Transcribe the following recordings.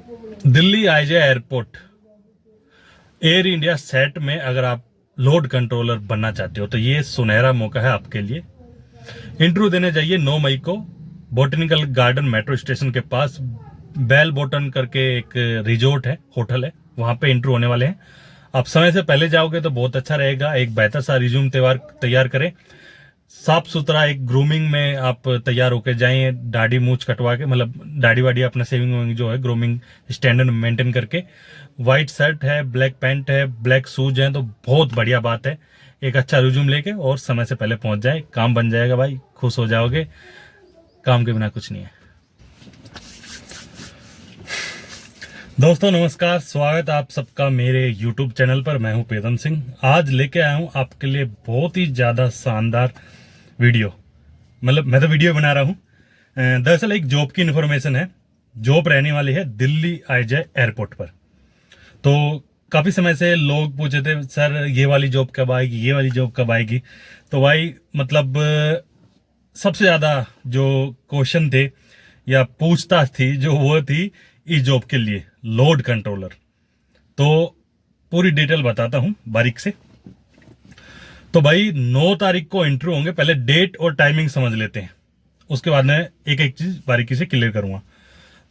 दिल्ली आईजे airport air India set में अगर आप लोड कंट्रोलर बनना चाहते हो तो ये सुनहरा मौका है आपके लिए। इंटरव्यू देने जाइए 9 मई को बोटेनिकल गार्डन मेट्रो स्टेशन के पास बेल बोटन करके एक रिजोर्ट है, होटल है, वहां पे इंटरव्यू होने वाले हैं। आप समय से पहले जाओगे तो बहुत अच्छा रहेगा। एक बेहतर सा रिज्यूम तैयार करें, साफ सुथरा एक ग्रूमिंग में आप तैयार होकर जाएं, दाढ़ी मूछ कटवा के, मतलब दाढ़ी वाड़ी अपना सेविंग जो है ग्रूमिंग स्टैंडर्ड मेंटेन करके। व्हाइट शर्ट है, ब्लैक पैंट है, ब्लैक शूज है तो बहुत बढ़िया बात है। एक अच्छा रिज्यूम लेके और समय से पहले पहुंच जाए, काम बन जाएगा भाई, खुश हो जाओगे। काम के बिना कुछ नहीं है। दोस्तों नमस्कार, स्वागत आप सबका मेरे YouTube चैनल पर। मैं हूं प्रीतम सिंह। आज लेके आया हूं आपके लिए बहुत ही ज्यादा शानदार वीडियो। मतलब मैं तो वीडियो बना रहा हूं, दरअसल एक जॉब की इन्फॉर्मेशन है। जॉब रहने वाली है दिल्ली आईजे एयरपोर्ट पर। तो काफी समय से लोग पूछे थे, सर ये वाली जॉब कब आएगी, ये वाली जॉब कब आएगी। तो भाई मतलब सबसे ज्यादा जो क्वेश्चन थे या पूछताछ थी जो वो थी इस जॉब के लिए, लोड कंट्रोलर। तो पूरी डिटेल बताता हूं बारीक से। तो भाई 9 तारीख को इंटरव्यू होंगे। पहले डेट और टाइमिंग समझ लेते हैं, उसके बाद में एक एक चीज बारीकी से क्लियर करूंगा।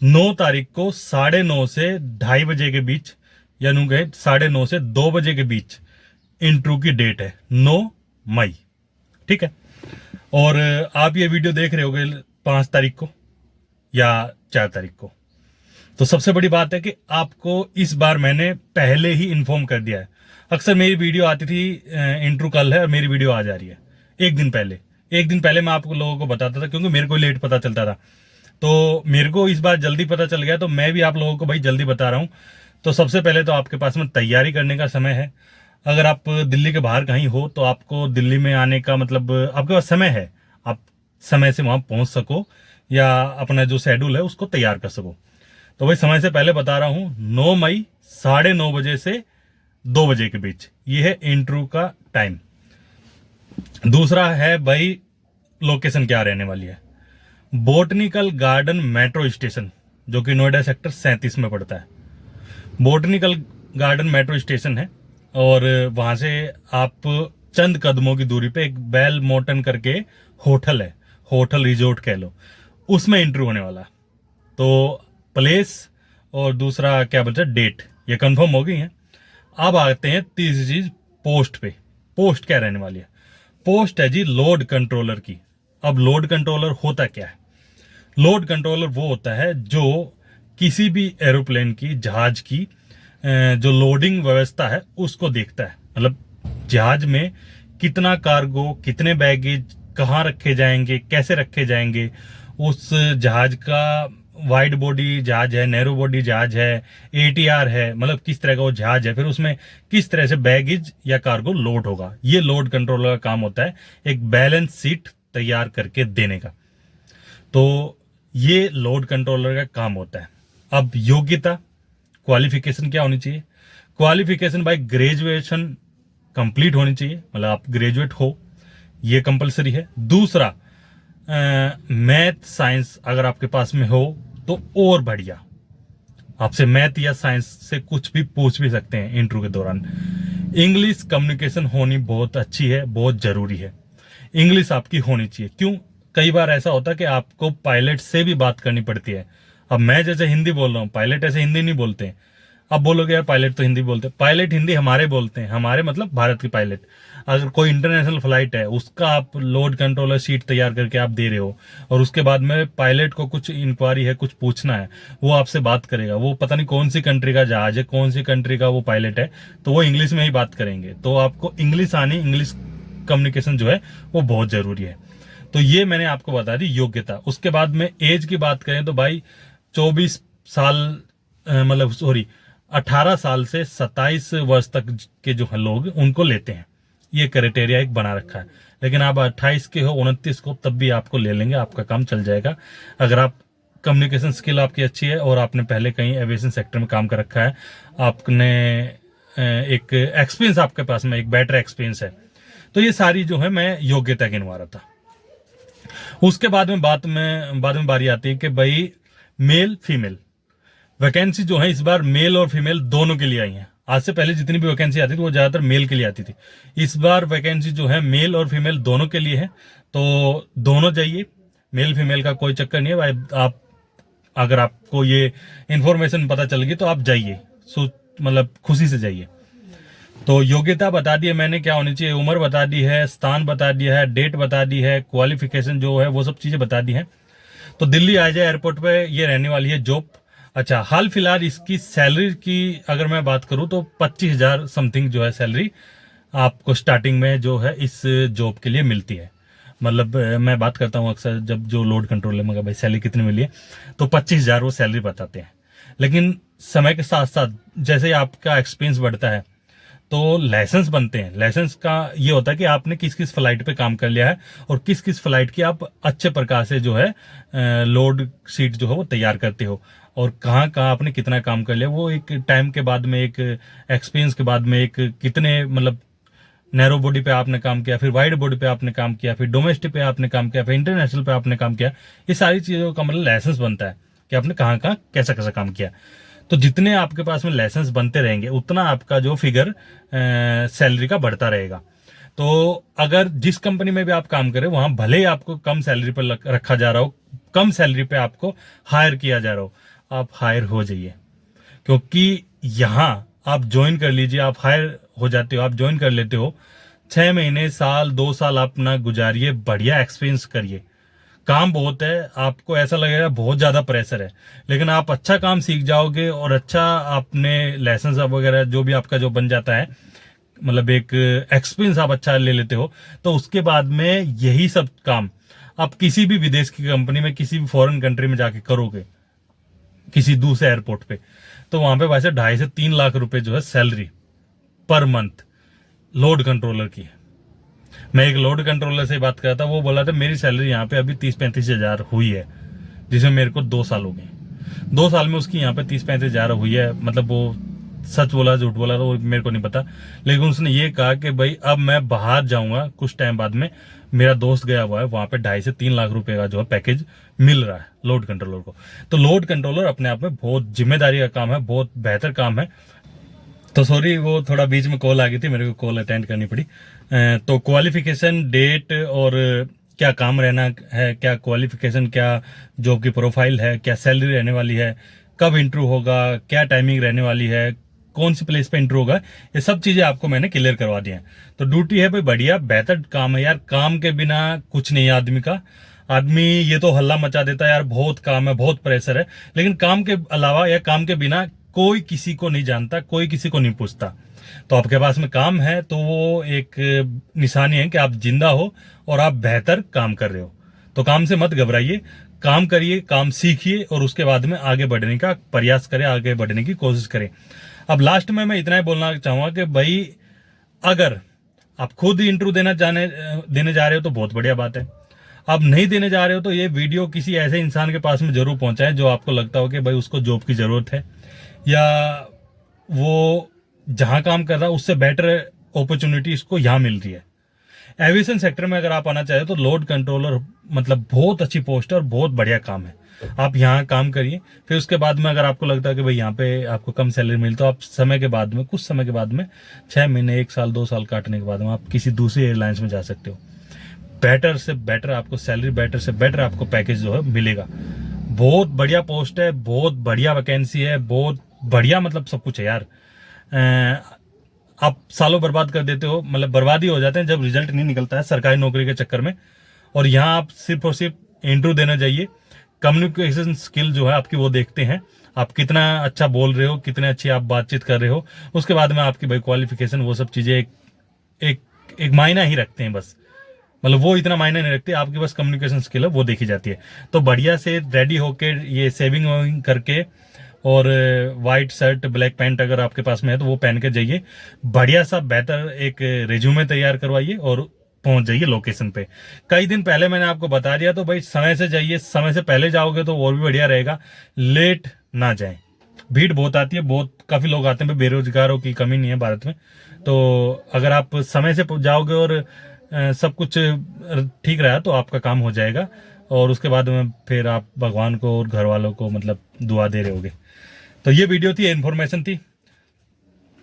9 तारीख को 9:30 से 2:30 बजे के बीच, यानी कि 9:30 से 2 बजे के बीच इंटरव्यू की डेट है, 9 मई। ठीक है। और आप ये वीडियो देख रहे होगे 5 तारीख को या 4 तारीख को। तो सबसे बड़ी बात है कि आपको इस बार मैंने पहले ही इन्फॉर्म कर दिया है। अक्सर मेरी वीडियो आती थी इंटरव्यू कल है और मेरी वीडियो आ जा रही है एक दिन पहले मैं आपको लोगों को बताता था, क्योंकि मेरे को लेट पता चलता था। तो मेरे को इस बार जल्दी पता चल गया, तो मैं भी आप लोगों को भाई जल्दी बता रहा हूं। तो सबसे पहले तो आपके पास में तैयारी करने का समय है। अगर आप दिल्ली के बाहर कहीं हो तो आपको दिल्ली में आने का मतलब आपके पास समय है, आप समय से वहां पहुंच सको या अपना जो शेड्यूल है उसको तैयार कर सको। तो भाई समय से पहले बता रहा हूं, 9 मई 9:30 बजे से 2 बजे के बीच ये है इंटरव्यू का टाइम। दूसरा है भाई लोकेशन क्या रहने वाली है। बोटनिकल गार्डन मेट्रो स्टेशन, जो कि नोएडा सेक्टर 37 में पड़ता है। बोटनिकल गार्डन मेट्रो स्टेशन है और वहां से आप चंद कदमों की दूरी पे एक बेल मोटन करके होटल है, होटल रिजोर्ट कह लो, उसमें इंटरव्यू होने वाला। तो प्लेस और दूसरा क्या बोलते हैं डेट, ये कंफर्म हो गई है। अब आते हैं तीसरी चीज, पोस्ट पे। पोस्ट क्या रहने वाली है? पोस्ट है जी लोड कंट्रोलर की। अब लोड कंट्रोलर होता क्या है? लोड कंट्रोलर वो होता है जो किसी भी एरोप्लेन की, जहाज की जो लोडिंग व्यवस्था है उसको देखता है। मतलब जहाज में कितना कार्गो, कितने बैगेज कहाँ रखे जाएंगे, कैसे रखे जाएंगे, उस जहाज का वाइड बॉडी जहाज है, नैरो बॉडी जहाज है, एटीआर है, मतलब किस तरह का वो जहाज है, फिर उसमें किस तरह से बैगेज या कार्गो लोड होगा। ये लोड कंट्रोलर का काम होता है, एक बैलेंस शीट तैयार करके देने का। तो ये लोड कंट्रोलर का काम होता है। अब योग्यता, क्वालिफिकेशन क्या होनी चाहिए? क्वालिफिकेशन भाई ग्रेजुएशन कंप्लीट होनी चाहिए, मतलब आप ग्रेजुएट हो, ये कंपलसरी है। दूसरा मैथ साइंस अगर आपके पास में हो तो और बढ़िया, आपसे मैथ या साइंस से कुछ भी पूछ भी सकते हैं इंटरव्यू के दौरान। इंग्लिश कम्युनिकेशन होनी बहुत अच्छी है, बहुत जरूरी है। इंग्लिश आपकी होनी चाहिए। क्यों? कई बार ऐसा होता है कि आपको पायलट से भी बात करनी पड़ती है। अब मैं जैसे हिंदी बोल रहा हूँ, पायलट ऐसे हिंदी नहीं बोलते हैं। अब बोलोगे यार पायलट तो हिंदी बोलते हैं, पायलट हिंदी हमारे बोलते हैं, हमारे मतलब भारत की पायलट। अगर कोई इंटरनेशनल फ्लाइट है उसका आप लोड कंट्रोलर शीट तैयार करके आप दे रहे हो और उसके बाद में पायलट को कुछ इंक्वायरी है, कुछ पूछना है, वो आपसे बात करेगा। वो पता नहीं कौन सी कंट्री का जहाज है, कौन सी कंट्री का वो पायलट है, तो वो इंग्लिश में ही बात करेंगे। तो आपको इंग्लिश आनी, इंग्लिश कम्युनिकेशन जो है वो बहुत जरूरी है। तो ये मैंने आपको बता दी योग्यता। उसके बाद में एज की बात करें तो भाई 24 साल मतलब सॉरी 18 साल से 27 वर्ष तक के जो है लोग उनको लेते हैं, ये क्राइटेरिया एक बना रखा है। लेकिन आप 28 के हो, 29 को, तब भी आपको ले लेंगे, आपका काम चल जाएगा। अगर आप कम्युनिकेशन स्किल आपकी अच्छी है और आपने पहले कहीं एविएशन सेक्टर में काम कर रखा है, आपने एक एक्सपीरियंस आपके पास में एक बेटर एक्सपीरियंस है, तो ये सारी जो है मैं योग्यता गिनवा रहा था। उसके बाद में बारी आती है कि भाई मेल फीमेल। वैकेंसी जो है इस बार मेल और फीमेल दोनों के लिए आई है। आज से पहले जितनी भी वैकेंसी आती थी वो ज्यादातर मेल के लिए आती थी। इस बार वैकेंसी जो है मेल और फीमेल दोनों के लिए है, तो दोनों जाइए। मेल फीमेल का कोई चक्कर नहीं है भाई। आप अगर आपको ये इंफॉर्मेशन पता चल गई तो आप जाइए, मतलब खुशी से जाइए। तो योग्यता बता दी है मैंने क्या होनी चाहिए, उम्र बता दी है, स्थान बता दिया है, डेट बता दी है, क्वालिफिकेशन जो है वो सब चीजें बता दी है। तो दिल्ली आ जाए एयरपोर्ट पे, ये रहने वाली है जॉब। अच्छा, हाल फिलहाल इसकी सैलरी की अगर मैं बात करूं तो 25,000 समथिंग जो है सैलरी आपको स्टार्टिंग में जो है इस जॉब के लिए मिलती है। मतलब मैं बात करता हूं अक्सर जब जो लोड कंट्रोलर में भाई सैलरी कितनी मिली है, तो 25,000 वो सैलरी बताते हैं। लेकिन समय के साथ साथ जैसे ही आपका एक्सपीरियंस बढ़ता है तो लाइसेंस बनते हैं। लाइसेंस का ये होता है कि आपने किस किस फ्लाइट पे काम कर लिया है और किस किस फ्लाइट की आप अच्छे प्रकार से जो है लोड सीट जो है वो तैयार करते हो, और कहाँ कहाँ आपने कितना काम कर लिया वो एक टाइम के बाद में, एक एक्सपीरियंस के बाद में, एक कितने मतलब नैरो बॉडी पे आपने काम किया, फिर वाइड बॉडी पे आपने काम किया, फिर डोमेस्टिक पे आपने काम किया, फिर इंटरनेशनल पे आपने काम किया। ये सारी चीजों का मतलब लाइसेंस बनता है कि आपने कहाँ कहाँ कैसा कैसा काम किया। तो जितने आपके पास में लाइसेंस बनते रहेंगे उतना आपका जो फिगर सैलरी का बढ़ता रहेगा। तो अगर जिस कंपनी में भी आप काम करें वहां भले ही आपको कम सैलरी पर रखा जा रहा हो, कम सैलरी पे आपको हायर किया जा रहा हो, आप हायर हो जाइए। क्योंकि यहां आप ज्वाइन कर लीजिए, आप हायर हो जाते हो, आप ज्वाइन कर लेते हो, 6 महीने, साल, 2 साल अपना गुजारिए, बढ़िया एक्सपीरियंस करिए। काम बहुत है, आपको ऐसा लगेगा बहुत ज्यादा प्रेशर है, लेकिन आप अच्छा काम सीख जाओगे और अच्छा आपने लाइसेंस वगैरह जो भी आपका जो बन जाता है, मतलब एक एक्सपीरियंस आप अच्छा ले लेते हो, तो उसके बाद में यही सब काम आप किसी भी विदेश की कंपनी में, किसी भी फॉरेन कंट्री में जाके करोगे, किसी दूसरे एयरपोर्ट पे, तो वहां पे वैसे 2.5 से 3 लाख रुपए जो है salary per month load controller की है। मैं एक लोड कंट्रोलर से बात कर रहा था, वो बोला था मेरी सैलरी यहाँ पे अभी 30-35 हजार हुई है, जिसमें मेरे को 2 साल हो गए। 2 साल में उसकी यहाँ पे 30-35 हजार हुई है। मतलब वो सच बोला झूठ बोला तो वो मेरे को नहीं पता, लेकिन उसने ये कहा कि भाई अब मैं बाहर जाऊंगा कुछ टाइम बाद में, मेरा दोस्त गया हुआ है वहां पे 2.5 से 3 लाख रुपए का जो है पैकेज मिल रहा है लोड कंट्रोलर को। तो लोड कंट्रोलर अपने आप में बहुत जिम्मेदारी का काम है, बहुत बेहतर काम है। तो सॉरी, वो थोड़ा बीच में कॉल आ गई थी, मेरे को कॉल अटेंड करनी पड़ी। तो क्वालिफिकेशन, डेट और क्या काम रहना है, क्या क्वालिफिकेशन, क्या जॉब की प्रोफाइल है, क्या सैलरी रहने वाली है, कब इंटरव्यू होगा, क्या टाइमिंग रहने वाली है, कौन सी प्लेस पे इंटरव्यू होगा, ये सब चीजें आपको मैंने क्लियर करवा दी हैं। तो ड्यूटी है भाई बढ़िया, बेहतर काम है यार। काम के बिना कुछ नहीं है आदमी का। आदमी ये तो हल्ला मचा देता है यार, बहुत काम है, बहुत प्रेशर है, लेकिन काम के अलावा या काम के बिना कोई किसी को नहीं जानता, कोई किसी को नहीं पूछता। तो आपके पास में काम है तो वो एक निशानी है कि आप जिंदा हो और आप बेहतर काम कर रहे हो। तो काम से मत घबराइए, काम करिए, काम सीखिए और उसके बाद में आगे बढ़ने का प्रयास करें, आगे बढ़ने की कोशिश करें। अब लास्ट में मैं इतना ही बोलना चाहूंगा कि भाई अगर आप खुद ही इंटरव्यू देने जा रहे हो तो बहुत बढ़िया बात है। आप नहीं देने जा रहे हो तो ये वीडियो किसी ऐसे इंसान के पास में जरूर पहुंचाएं जो आपको लगता हो कि भाई उसको जॉब की जरूरत है, या वो जहां काम कर रहा है उससे बेटर अपॉर्चुनिटी इसको यहां मिल रही है। एविएशन सेक्टर में अगर आप आना चाहे तो लोड कंट्रोलर मतलब बहुत अच्छी पोस्ट है और बहुत बढ़िया काम है। आप यहाँ काम करिए, फिर उसके बाद में अगर आपको लगता है कि भाई यहाँ पे आपको कम सैलरी मिली, तो आप समय के बाद में, कुछ समय के बाद में, 6 महीने, 1 साल, 2 साल काटने के बाद में आप किसी दूसरी एयरलाइंस में जा सकते हो। बेटर से बेटर आपको सैलरी, बेटर से बेटर आपको पैकेज जो है मिलेगा। बहुत बढ़िया पोस्ट है, बहुत बढ़िया वैकेंसी है, बहुत बढ़िया मतलब सब कुछ है यार। आप सालों बर्बाद कर देते हो, मतलब बर्बादी हो जाते हैं जब रिजल्ट नहीं निकलता है सरकारी नौकरी के चक्कर में। और यहाँ आप सिर्फ और सिर्फ इंटरव्यू देने जाइए, कम्युनिकेशन स्किल जो है आपकी वो देखते हैं, आप कितना अच्छा बोल रहे हो, कितने अच्छी आप बातचीत कर रहे हो। उसके बाद में आपकी भाई क्वालिफिकेशन, वो सब चीजें एक मायना ही रखते हैं बस। मतलब वो इतना मायने नहीं रखते, आपके पास कम्युनिकेशन स्किल है वो देखी जाती है। तो बढ़िया से रेडी होके, ये सेविंग वेविंग करके और व्हाइट शर्ट, ब्लैक पैंट अगर आपके पास में है तो वो पहन के जाइए। बढ़िया सा बेहतर एक रिज्यूमे तैयार करवाइए और पहुंच जाइए लोकेशन पे। कई दिन पहले मैंने आपको बता दिया, तो भाई समय से जाइए, समय से पहले जाओगे तो और भी बढ़िया रहेगा, लेट ना जाए। भीड़ बहुत आती है, बहुत काफी लोग आते हैं, बेरोजगारों की कमी नहीं है भारत में। तो अगर आप समय से जाओगे और सब कुछ ठीक रहा तो आपका काम हो जाएगा, और उसके बाद में फिर आप भगवान को और घर वालों को मतलब दुआ दे रहे होगे। तो ये वीडियो थी, इन्फॉर्मेशन थी।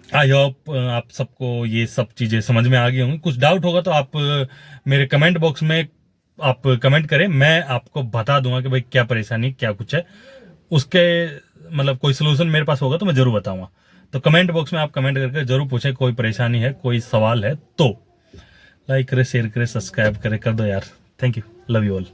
आई होप आप सबको ये सब चीज़ें समझ में आ गई होंगी। कुछ डाउट होगा तो आप मेरे कमेंट बॉक्स में आप कमेंट करें, मैं आपको बता दूंगा कि भाई क्या परेशानी क्या कुछ है। उसके मतलब कोई सोल्यूशन मेरे पास होगा तो मैं जरूर बताऊंगा। तो कमेंट बॉक्स में आप कमेंट करके जरूर पूछें, कोई परेशानी है कोई सवाल है तो। लाइक करे, शेयर करे, सब्सक्राइब करे, कर दो यार। Thank you, love you all.